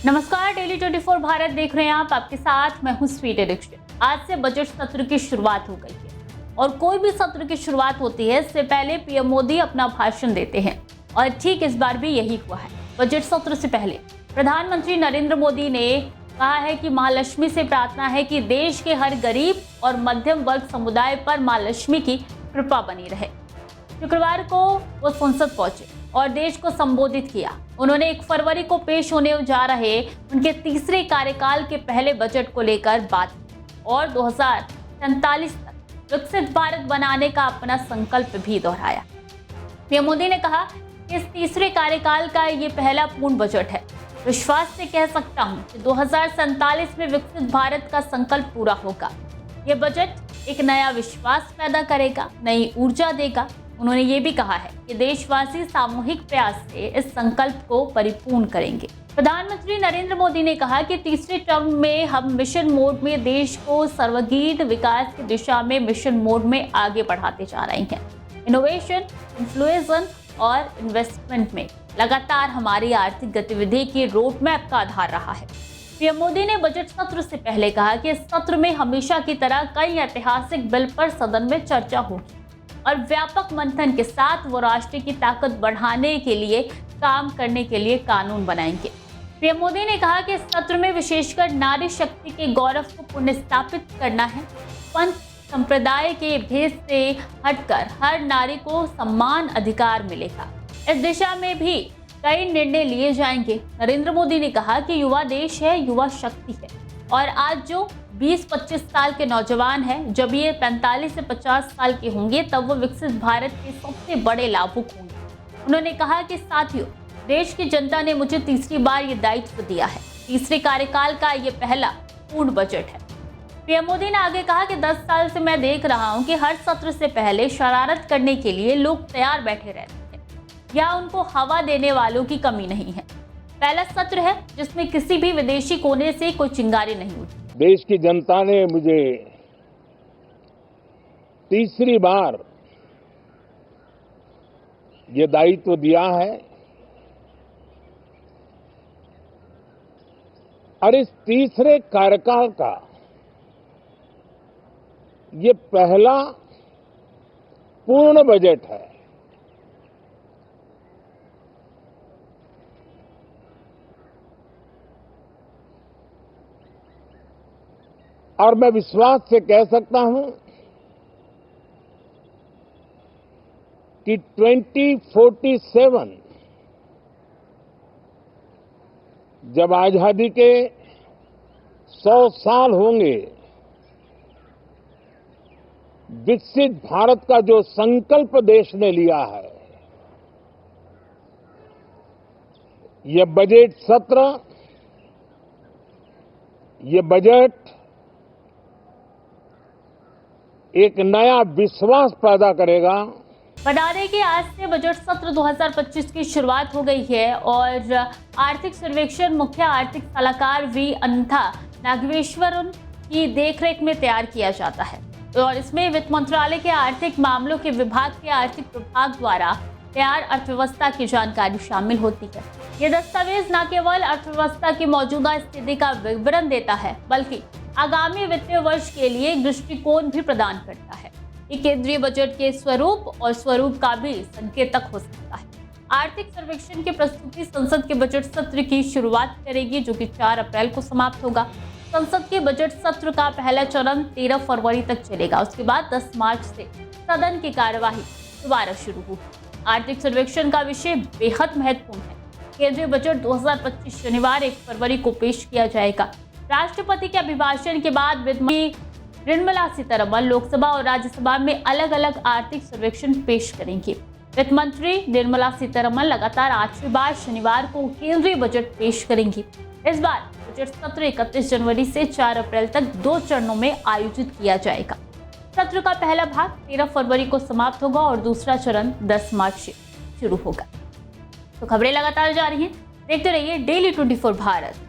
नमस्कार, डेली 24 भारत देख रहे हैं आप। आपके साथ मैं हूं स्वीटी दीक्षित। आज से बजट सत्र की शुरुआत हो गई है और कोई भी सत्र की शुरुआत होती है इससे पहले पीएम मोदी अपना भाषण देते हैं और ठीक इस बार भी यही हुआ है। बजट सत्र से पहले प्रधानमंत्री नरेंद्र मोदी ने कहा है कि मां लक्ष्मी से प्रार्थना है कि देश के हर गरीब और मध्यम वर्ग समुदाय पर मां लक्ष्मी की कृपा बनी रहे। शुक्रवार को वो संसद पहुंचे और देश को संबोधित किया। उन्होंने 1 फरवरी को पेश होने जा रहे उनके तीसरे कार्यकाल के पहले बजट को लेकर बात की और 2047 तक विकसित भारत बनाने का अपना संकल्प भी दोहराया। पीएम मोदी ने कहा कि इस तीसरे कार्यकाल का ये पहला पूर्ण बजट है। विश्वास से कह सकता हूं कि 2047 में विकसित भारत का संकल्प पूरा होगा। ये बजट एक नया विश्वास पैदा करेगा, नई ऊर्जा देगा। उन्होंने ये भी कहा है कि देशवासी सामूहिक प्रयास से इस संकल्प को परिपूर्ण करेंगे। प्रधानमंत्री नरेंद्र मोदी ने कहा कि तीसरे टर्म में हम मिशन मोड में देश को सर्वांगीण विकास की दिशा में मिशन मोड में आगे बढ़ाते जा रहे हैं। इनोवेशन, इन्फ्लुएंसन और इन्वेस्टमेंट में लगातार हमारी आर्थिक गतिविधि की रोड मैप का आधार रहा है। पीएम मोदी ने बजट सत्र से पहले कहा कि इस सत्र में हमेशा की तरह कई ऐतिहासिक बिल पर सदन में चर्चा होगी और व्यापक मंथन के साथ वो राष्ट्र की ताकत बढ़ाने के लिए काम करने के लिए कानून बनाएंगे। पीएम मोदी ने कहा कि इस सत्र में विशेषकर नारी शक्ति के गौरव को पुनर्स्थापित करना है। पंथ संप्रदाय के भेद से हटकर हर नारी को समान अधिकार मिलेगा। इस दिशा में भी कई निर्णय लिए जाएंगे। नरेंद्र मोदी ने कहा कि युवा देश है, युवा शक्ति है और आज जो 20-25 साल के नौजवान हैं, जब ये 45 से 50 साल के होंगे तब वो विकसित भारत के सबसे बड़े लाभुक होंगे। उन्होंने कहा कि साथियों, देश की जनता ने मुझे तीसरी बार ये दायित्व दिया है। तीसरे कार्यकाल का ये पहला पूर्ण बजट है। पीएम मोदी ने आगे कहा कि 10 साल से मैं देख रहा हूँ कि हर सत्र से पहले शरारत करने के लिए लोग तैयार बैठे रहते हैं या उनको हवा देने वालों की कमी नहीं है। पहला सत्र है जिसमें किसी भी विदेशी कोने से कोई चिंगारी नहीं उठी। देश की जनता ने मुझे तीसरी बार ये दायित्व दिया है और इस तीसरे कार्यकाल का ये पहला पूर्ण बजट है। और मैं विश्वास से कह सकता हूं कि 2047 जब आजादी के 100 साल होंगे, विकसित भारत का जो संकल्प देश ने लिया है, ये बजट सत्र, ये बजट एक नया विश्वास पैदा करेगा। बता दें कि आज से बजट सत्र 2025 की शुरुआत हो गई है और आर्थिक सर्वेक्षण मुख्य आर्थिक सलाहकार वी अनंथा नागेश्वरन की देखरेख में तैयार किया जाता है और इसमें वित्त मंत्रालय के आर्थिक मामलों के विभाग के आर्थिक विभाग द्वारा तैयार अर्थव्यवस्था की जानकारी शामिल होती है। ये दस्तावेज न केवल अर्थव्यवस्था की मौजूदा स्थिति का विवरण देता है बल्कि आगामी वित्तीय वर्ष के लिए एक दृष्टिकोण भी प्रदान करता है। ये केंद्रीय बजट के स्वरूप और स्वरूप का भी संकेतक हो सकता है। आर्थिक सर्वेक्षण की प्रस्तुति संसद के बजट सत्र की शुरुआत करेगी जो कि 4 अप्रैल को समाप्त होगा। संसद के बजट सत्र का पहला चरण 13 फरवरी तक चलेगा। उसके बाद 10 मार्च से सदन की कार्यवाही दोबारा शुरू होगी। आर्थिक सर्वेक्षण का विषय बेहद महत्वपूर्ण है। केंद्रीय बजट 2025 शनिवार 1 फरवरी को पेश किया जाएगा। राष्ट्रपति के अभिभाषण के बाद वित्त मंत्री निर्मला सीतारमण लोकसभा और राज्यसभा में अलग अलग आर्थिक सर्वेक्षण पेश करेंगी। वित्त मंत्री निर्मला सीतारमण लगातार 8वीं बार शनिवार को केंद्रीय बजट पेश करेंगी। इस बार बजट सत्र 31 जनवरी से 4 अप्रैल तक 2 चरणों में आयोजित किया जाएगा। सत्र का पहला भाग 13 फरवरी को समाप्त होगा और दूसरा चरण 10 मार्च से शुरू होगा। तो खबरें लगातार जारी हैं, देखते रहिए डेली 24 भारत।